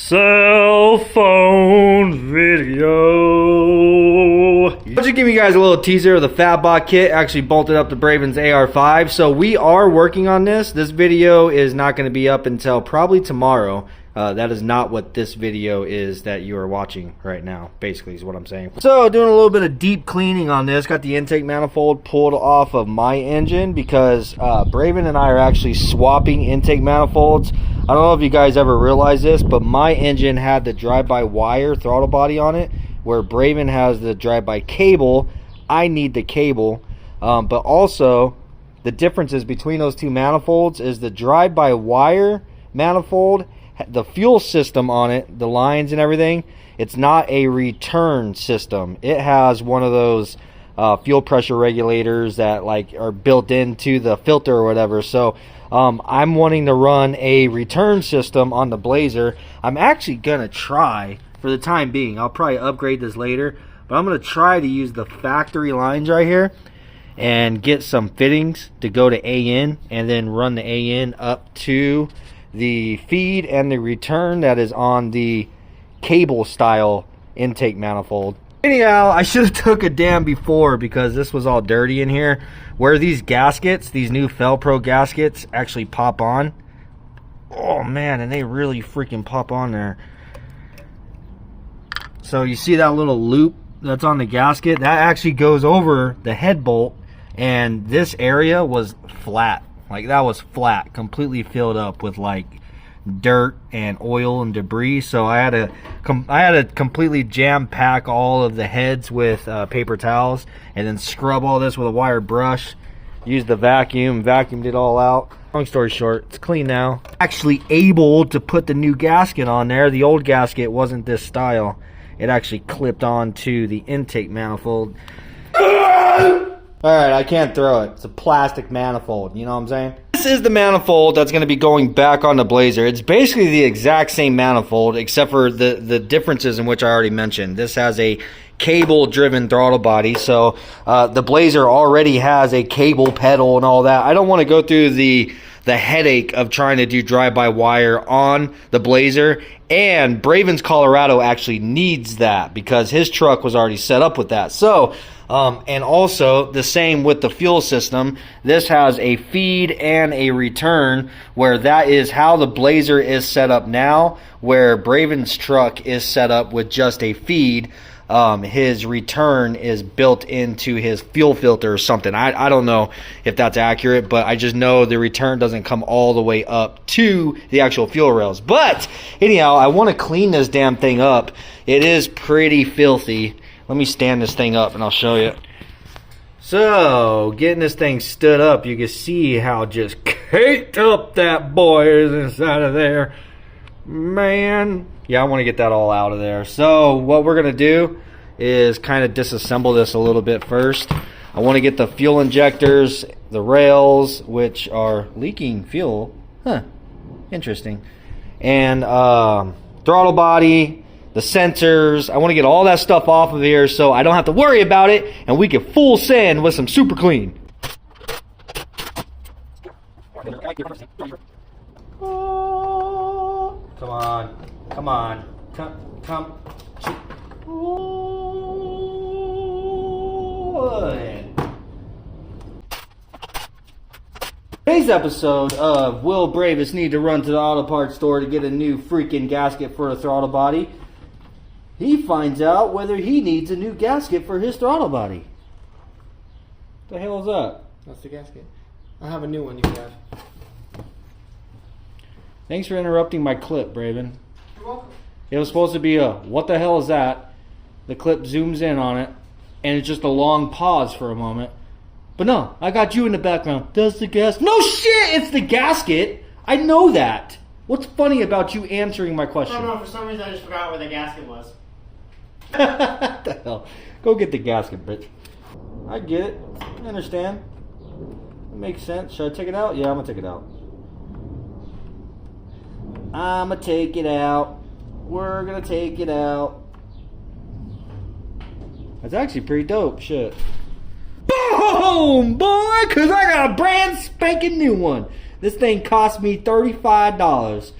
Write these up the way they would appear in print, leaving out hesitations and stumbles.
Cell phone video. I'll just give you guys a little teaser of the fabBot kit. Actually bolted up the Braven's AR5. So we are working on this. This video is not going to be up until probably tomorrow. That is not what this video is that you are watching right now, basically is what I'm saying. So doing a little bit of deep cleaning on this. Got the intake manifold pulled off of my engine because Braven and I are actually swapping intake manifolds. I don't know if you guys ever realized this, but my engine had the drive-by-wire throttle body on it, where Braven has the drive-by cable. I need the cable, but also the differences between those two manifolds is the drive-by-wire manifold, the fuel system on it, the lines and everything, it's not a return system. It has one of those fuel pressure regulators that like are built into the filter or whatever. So I'm wanting to run a return system on the Blazer. I'm actually gonna try, for the time being, I'll probably upgrade this later, but I'm gonna try to use the factory lines right here and get some fittings to go to AN, and then run the AN up to the feed and the return that is on the cable style intake manifold. Anyhow, I should have took a damn before because this was all dirty in here. Where these gaskets, these new Felpro gaskets, actually pop on. Oh man, and they really freaking pop on there. So you see that little loop that's on the gasket? That actually goes over the head bolt, and this area was flat. Like that was flat, completely filled up with like dirt and oil and debris. So I had to completely jam pack all of the heads with paper towels, and then scrub all this with a wire brush. Used the vacuumed it all out. Long story short, it's clean now. Actually able to put the new gasket on there. The old gasket wasn't this style. It actually clipped onto the intake manifold. Alright, I can't throw it. It's a plastic manifold, you know what I'm saying? This is the manifold that's going to be going back on the Blazer. It's basically the exact same manifold, except for the differences in which I already mentioned. This has a cable-driven throttle body, so the Blazer already has a cable pedal and all that. I don't want to go through the headache of trying to do drive-by-wire on the Blazer, and Braven's Colorado actually needs that because his truck was already set up with that. So and also the same with the fuel system. This has a feed and a return, where that is how the Blazer is set up now, where Braven's truck is set up with just a feed. His return is built into his fuel filter or something. I don't know if that's accurate, but I just know the return doesn't come all the way up to the actual fuel rails. But anyhow, I want to clean this damn thing up. It is pretty filthy. Let me stand this thing up and I'll show you. So, getting this thing stood up, you can see how just caked up that boy is inside of there. Man. Yeah, I want to get that all out of there. So, what we're going to do is kind of disassemble this a little bit first. I want to get the fuel injectors, the rails, which are leaking fuel. Huh. Interesting. And throttle body, the sensors. I want to get all that stuff off of here so I don't have to worry about it, and we can full send with some super clean. Oh, come on. Come on. Come. Today's episode of Will Bravus Need to Run to the Auto Parts Store to get a new freaking gasket for a throttle body? He finds out whether he needs a new gasket for his throttle body. What the hell is that? That's the gasket. I'll have a new one you can have. Thanks for interrupting my clip, Braven. You're welcome. It was supposed to be a, what the hell is that? The clip zooms in on it, and it's just a long pause for a moment. But no, I got you in the background. Does the gasket? No shit, it's the gasket. I know that. What's funny about you answering my question? I don't know, for some reason I just forgot where the gasket was. What the hell? Go get the gasket, bitch. I get it. I understand. It makes sense. Should I take it out? Yeah, I'm gonna take it out. I'ma take it out. We're gonna take it out. That's actually pretty dope. Shit. Boom, boy, cause I got a brand spanking new one. This thing cost me $35.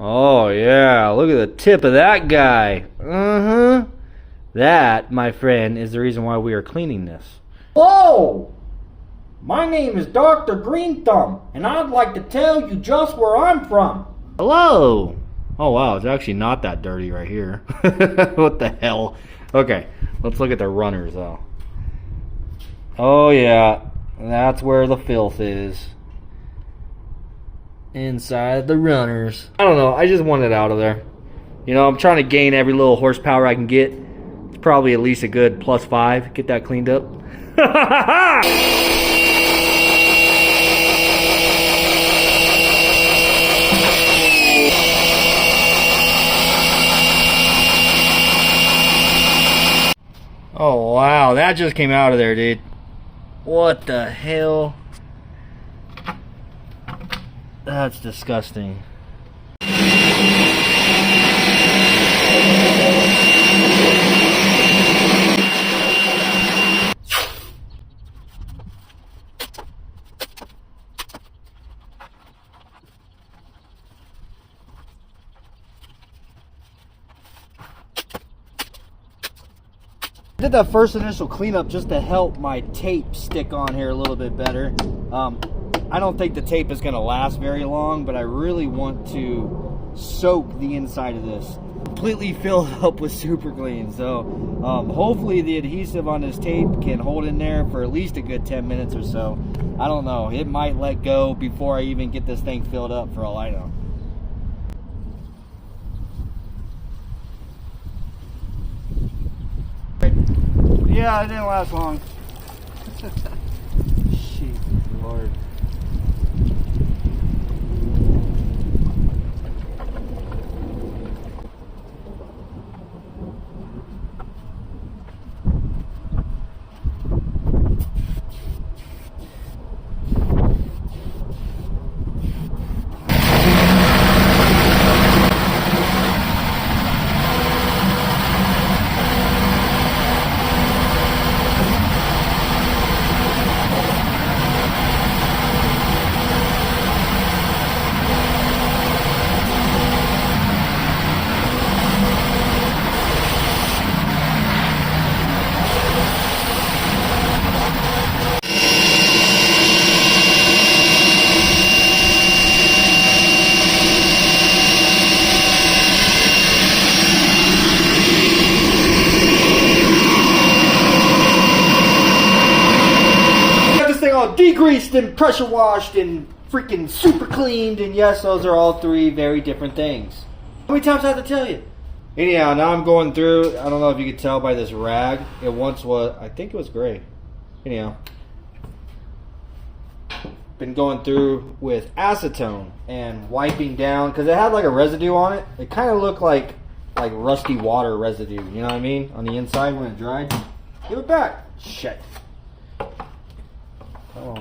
Oh, yeah. Look at the tip of that guy. Uh-huh. That, my friend, is the reason why we are cleaning this. Hello! My name is Dr. Green Thumb, and I'd like to tell you just where I'm from. Hello! Oh, wow. It's actually not that dirty right here. What the hell? Okay. Let's look at the runners, though. Oh, yeah. That's where the filth is. Inside the runners. I don't know. I just want it out of there. You know, I'm trying to gain every little horsepower I can get. It's probably at least a good +5. Get that cleaned up. Oh, wow. That just came out of there, dude. What the hell? That's disgusting. I did that first initial cleanup just to help my tape stick on here a little bit better. I don't think the tape is going to last very long, but I really want to soak the inside of this. Completely filled up with super clean. So hopefully the adhesive on this tape can hold in there for at least a good 10 minutes or so. I don't know. It might let go before I even get this thing filled up, for all I know. Yeah, it didn't last long. Jesus Lord. Degreased and pressure washed and freaking super cleaned, and yes, those are all three very different things. How many times I have to tell you? Anyhow, now I'm going through. I don't know if you could tell by this rag. It once was, I think it was gray. Anyhow, been going through with acetone and wiping down because it had like a residue on it. It kind of looked like rusty water residue. You know what I mean? On the inside when it dried. Give it back. Shit. Oh.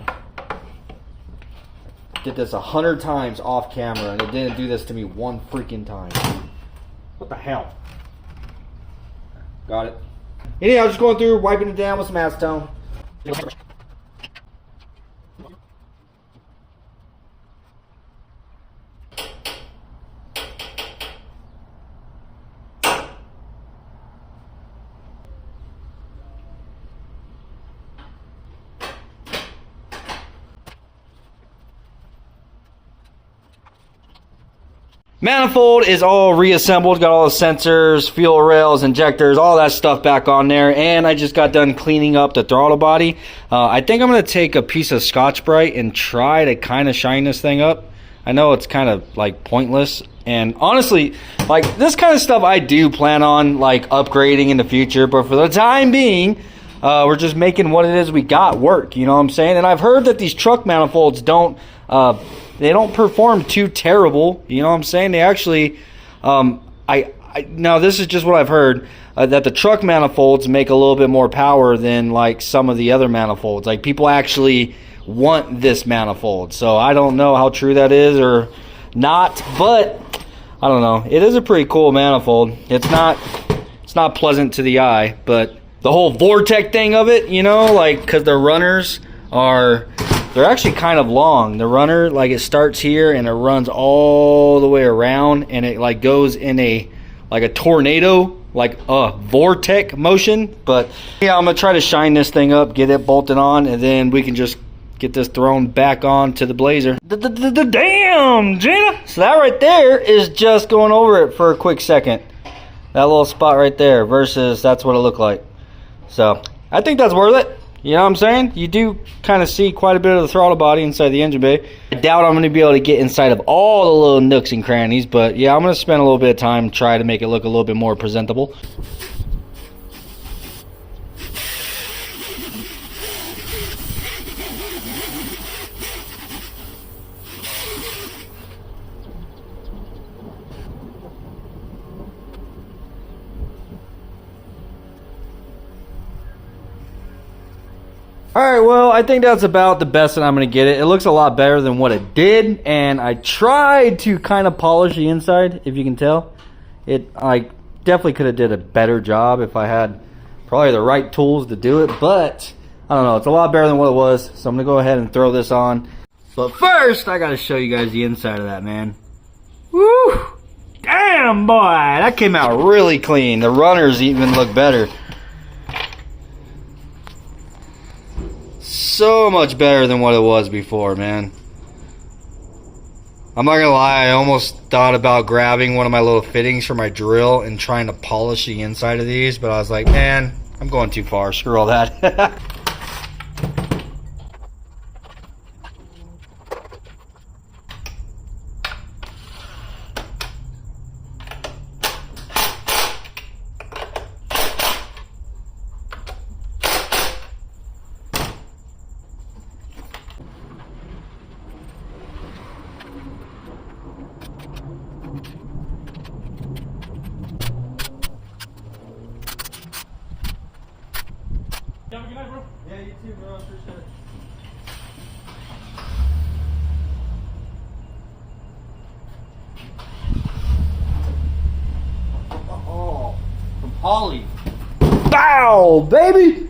Did this 100 times off camera and it didn't do this to me one freaking time. What the hell? Got it. Anyhow, just going through, wiping it down with some acetone. Manifold is all reassembled, got all the sensors, fuel rails, injectors, all that stuff back on there, and I just got done cleaning up the throttle body. I think I'm going to take a piece of Scotch-Brite and try to kind of shine this thing up. I know it's kind of like pointless, and honestly, like this kind of stuff I do plan on like upgrading in the future, but for the time being, we're just making what it is we got work, you know what I'm saying? And I've heard that these truck manifolds don't perform too terrible, you know what I'm saying? They actually, now this is just what I've heard, that the truck manifolds make a little bit more power than like some of the other manifolds. Like people actually want this manifold, so I don't know how true that is or not, but I don't know. It is a pretty cool manifold. It's not pleasant to the eye, but the whole Vortec thing of it, you know, like because the runners are they're actually kind of long. The runner, like, it starts here and it runs all the way around, and it like goes in a like a tornado, like a vortex motion. But yeah, I'm gonna try to shine this thing up, get it bolted on, and then we can just get this thrown back onto the Blazer. Damn, Gina! So that right there is just going over it for a quick second. That little spot right there versus that's what it looked like. So I think that's worth it. You know what I'm saying? You do kind of see quite a bit of the throttle body inside the engine bay. I doubt I'm going to be able to get inside of all the little nooks and crannies, but yeah, I'm going to spend a little bit of time try to make it look a little bit more presentable. Alright, well, I think that's about the best that I'm going to get it. It looks a lot better than what it did, and I tried to kind of polish the inside, if you can tell. I definitely could have did a better job if I had probably the right tools to do it, but I don't know, it's a lot better than what it was, so I'm going to go ahead and throw this on. But first, I got to show you guys the inside of that, man. Woo! Damn, boy! That came out really clean. The runners even look better. So much better than what it was before, man. I'm not gonna lie, I almost thought about grabbing one of my little fittings for my drill and trying to polish the inside of these, but I was like, man, I'm going too far. Screw all that. Have a good night, bro. Yeah, you too, bro. Appreciate it. Oh, from Holly. Bow, baby!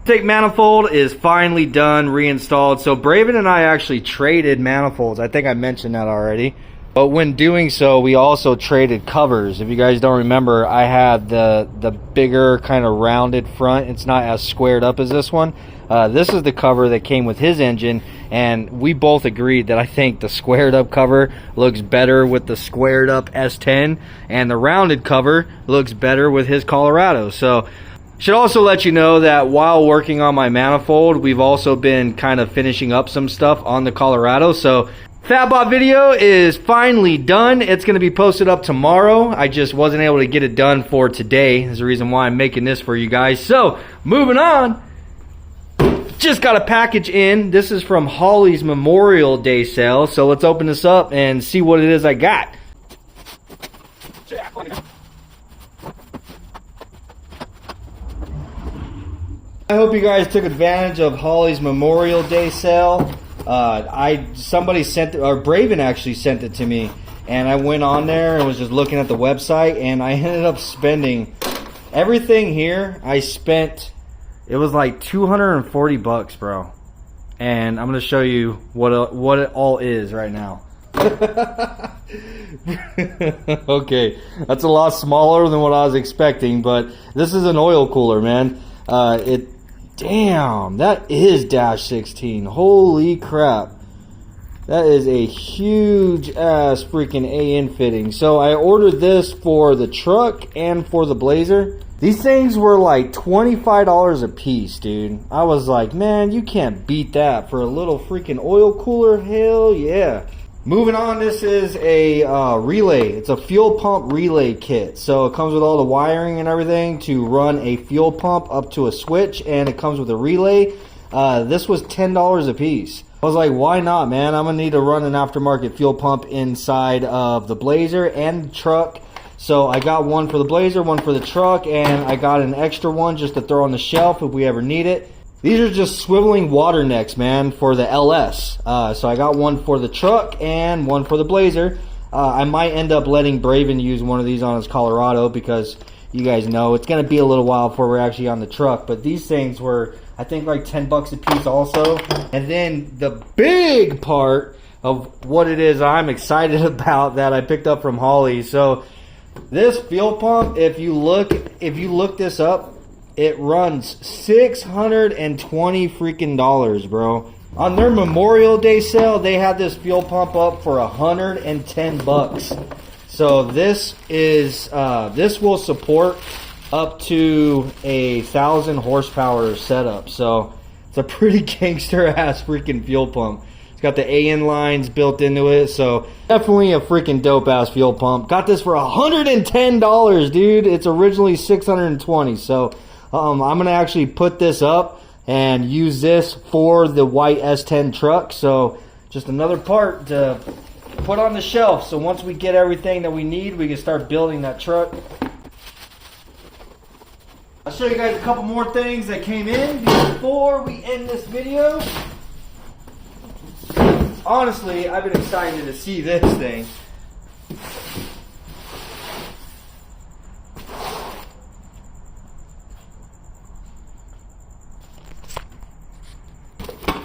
Intake manifold is finally done, reinstalled. So Braven and I actually traded manifolds. I think I mentioned that already. But when doing so, we also traded covers. If you guys don't remember, I had the bigger kind of rounded front. It's not as squared up as this one. This is the cover that came with his engine, and we both agreed that I think the squared up cover looks better with the squared up S10, and the rounded cover looks better with his Colorado. So should also let you know that while working on my manifold, we've also been kind of finishing up some stuff on the Colorado. So fabBot video is finally done. It's going to be posted up tomorrow. I just wasn't able to get it done for today. There's a reason why I'm making this for you guys. So moving on, just got a package in. This is from Holly's Memorial Day sale. So let's open this up and see what it is I got. I hope you guys took advantage of Holly's Memorial Day sale. Somebody sent it, or Braven actually sent it to me, and I went on there and was just looking at the website, and I ended up spending everything here. I spent, it was like 240 bucks, bro. And I'm gonna show you what it all is right now. Okay, that's a lot smaller than what I was expecting, but this is an oil cooler, man. Damn, that is dash 16. Holy crap. That is a huge ass freaking AN fitting. So I ordered this for the truck and for the Blazer. These things were like $25 a piece, dude. I was like, man, you can't beat that for a little freaking oil cooler. Hell yeah. Moving on, this is a relay. It's a fuel pump relay kit. So it comes with all the wiring and everything to run a fuel pump up to a switch, and it comes with a relay. This was $10 a piece. I was like, why not, man? I'm gonna need to run an aftermarket fuel pump inside of the Blazer and the truck. So I got one for the Blazer, one for the truck, and I got an extra one just to throw on the shelf if we ever need it. These are just swiveling water necks, man, for the LS. So I got one for the truck and one for the Blazer. I might end up letting Braven use one of these on his Colorado because you guys know it's going to be a little while before we're actually on the truck. But these things were, I think, like 10 bucks a piece also. And then the big part of what it is I'm excited about that I picked up from Holly. So this fuel pump, if you look this up, it runs $620 freaking dollars, bro. On their Memorial Day sale, they had this fuel pump up for 110 bucks. So this is this will support up to 1,000 horsepower setup. So it's a pretty gangster ass freaking fuel pump. It's got the AN lines built into it, so definitely a freaking dope ass fuel pump. Got this for $110, dude. It's originally $620. So I'm gonna actually put this up and use this for the white S10 truck. So just another part to put on the shelf. So once we get everything that we need, we can start building that truck. I'll show you guys a couple more things that came in before we end this video. Honestly, I've been excited to see this thing.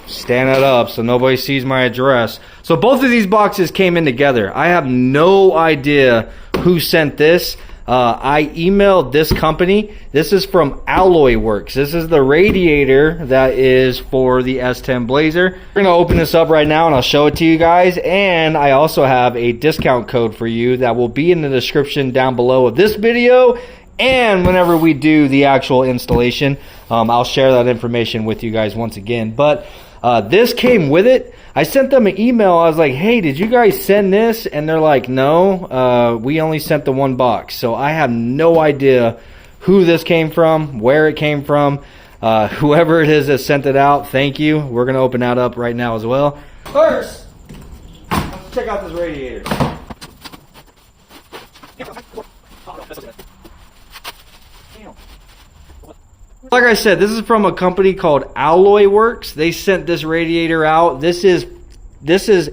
Stand it up so nobody sees my address. So both of these boxes came in together. I have no idea who sent this. I emailed this company. This is from Alloyworks. This is the radiator that is for the S10 Blazer. We're going to open this up right now and I'll show it to you guys. And I also have a discount code for you that will be in the description down below of this video. And whenever we do the actual installation, I'll share that information with you guys once again. But this came with it. I sent them an email. I was like, hey, did you guys send this? And they're like, no, we only sent the one box. So I have no idea who this came from, where it came from. Whoever it is that sent it out, thank you. We're going to open that up right now as well. First, let's check out this radiator. Like I said, this is from a company called Alloyworks. They sent this radiator out. This is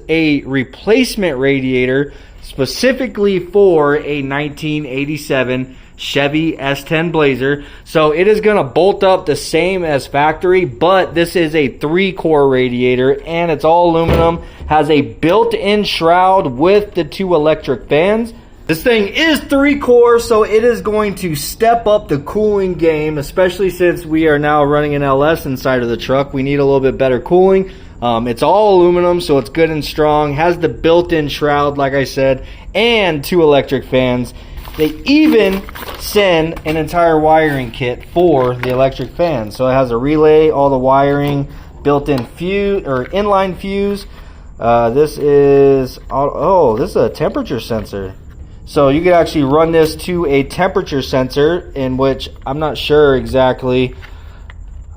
a replacement radiator specifically for a 1987 Chevy S10 Blazer. So it is going to bolt up the same as factory, but this is a 3-core radiator and it's all aluminum. Has a built-in shroud with the 2 electric fans. This thing is 3-core, so it is going to step up the cooling game, especially since we are now running an LS inside of the truck. We need a little bit better cooling. It's all aluminum, so it's good and strong. Has the built-in shroud, like I said, and 2 electric fans. They even send an entire wiring kit for the electric fans. So it has a relay, all the wiring, built-in fuse or inline fuse. This is a temperature sensor. So you could actually run this to a temperature sensor, in which I'm not sure exactly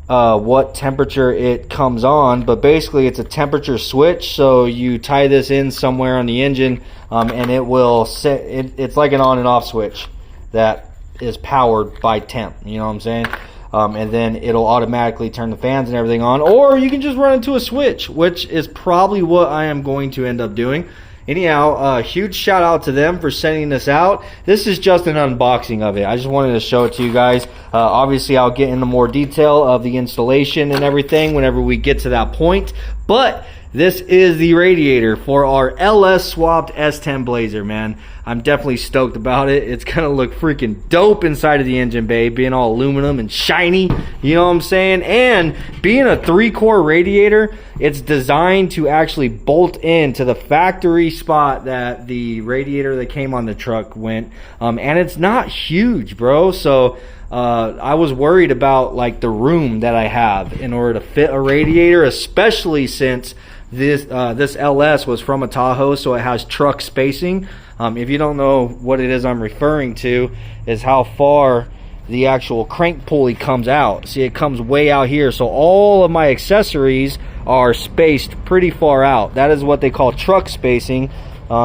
what temperature it comes on, but basically it's a temperature switch. So you tie this in somewhere on the engine, and it will set. It's like an on and off switch that is powered by temp. You know what I'm saying? And then it'll automatically turn the fans and everything on, or you can just run it to a switch, which is probably what I am going to end up doing. Anyhow, huge shout out to them for sending this out. This is just an unboxing of it. I just wanted to show it to you guys. Obviously, I'll get into more detail of the installation and everything whenever we get to that point. But this is the radiator for our LS swapped S10 Blazer, man. I'm definitely stoked about it. It's going to look freaking dope inside of the engine bay, being all aluminum and shiny, you know what I'm saying? And being a 3-core radiator, it's designed to actually bolt into the factory spot that the radiator that came on the truck went. And it's not huge, bro. So I was worried about like the room that I have in order to fit a radiator, especially since this LS was from a Tahoe, so it has truck spacing. If you don't know what it is I'm referring to, is how far the actual crank pulley comes out. See, it comes way out here, so all of my accessories are spaced pretty far out. That is what they call truck spacing.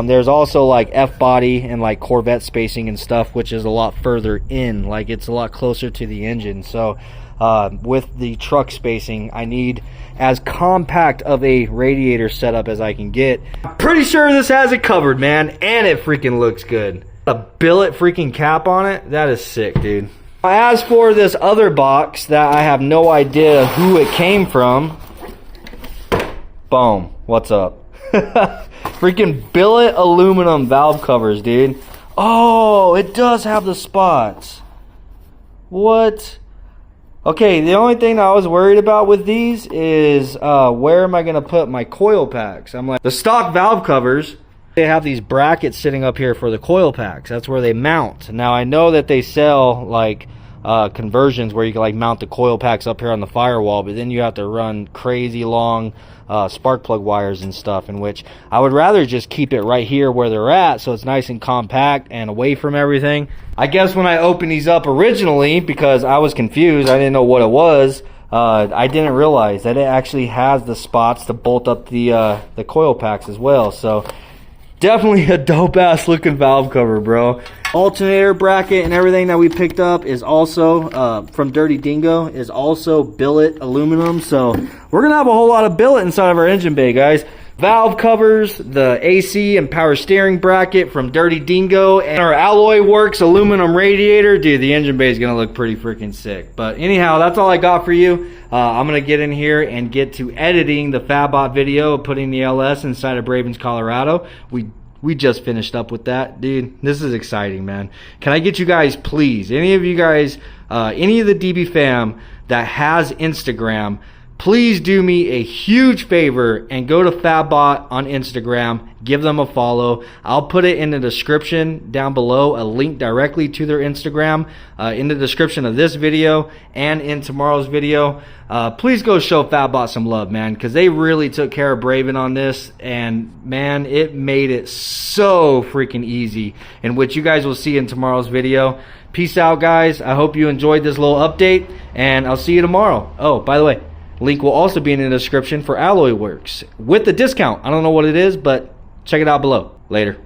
There's also like F-body and like Corvette spacing and stuff, which is a lot further in, like it's a lot closer to the engine. So with the truck spacing, I need as compact of a radiator setup as I can get. I'm pretty sure this has it covered, man, and it freaking looks good. A billet freaking cap on it, that is sick, dude. As for this other box that I have no idea who it came from, boom, what's up? Freaking billet aluminum valve covers, dude. Oh, it does have the spots. What? Okay, the only thing I was worried about with these is where am I going to put my coil packs? I'm like, the stock valve covers, they have these brackets sitting up here for the coil packs. That's where they mount. Now, I know that they sell like conversions where you can like mount the coil packs up here on the firewall, but then you have to run crazy long spark plug wires and stuff, in which I would rather just keep it right here where they're at so it's nice and compact and away from everything. I guess when I opened these up originally, because I was confused, I didn't know what it was, I didn't realize that it actually has the spots to bolt up the coil packs as well. So definitely a dope ass looking valve cover, bro. Alternator bracket and everything that we picked up is also from Dirty Dingo, is also billet aluminum. So we're gonna have a whole lot of billet inside of our engine bay, guys. Valve covers, the AC and power steering bracket from Dirty Dingo, and our Alloyworks aluminum radiator. Dude, the engine bay is gonna look pretty freaking sick. But anyhow, that's all I got for you. I'm gonna get in here and get to editing the fabBot video, putting the LS inside of Bravens, Colorado. We just finished up with that, dude. This is exciting, man. Can I get you guys, please, any of you guys, any of the DB fam that has Instagram, please do me a huge favor and go to fabBot on Instagram. Give them a follow. I'll put it in the description down below, a link directly to their Instagram in the description of this video and in tomorrow's video. Please go show fabBot some love, man, because they really took care of Braven on this, and man, it made it so freaking easy, in which you guys will see in tomorrow's video. Peace out, guys. I hope you enjoyed this little update, and I'll see you tomorrow. Oh, by the way, link will also be in the description for Alloyworks with the discount. I don't know what it is, but check it out below. Later.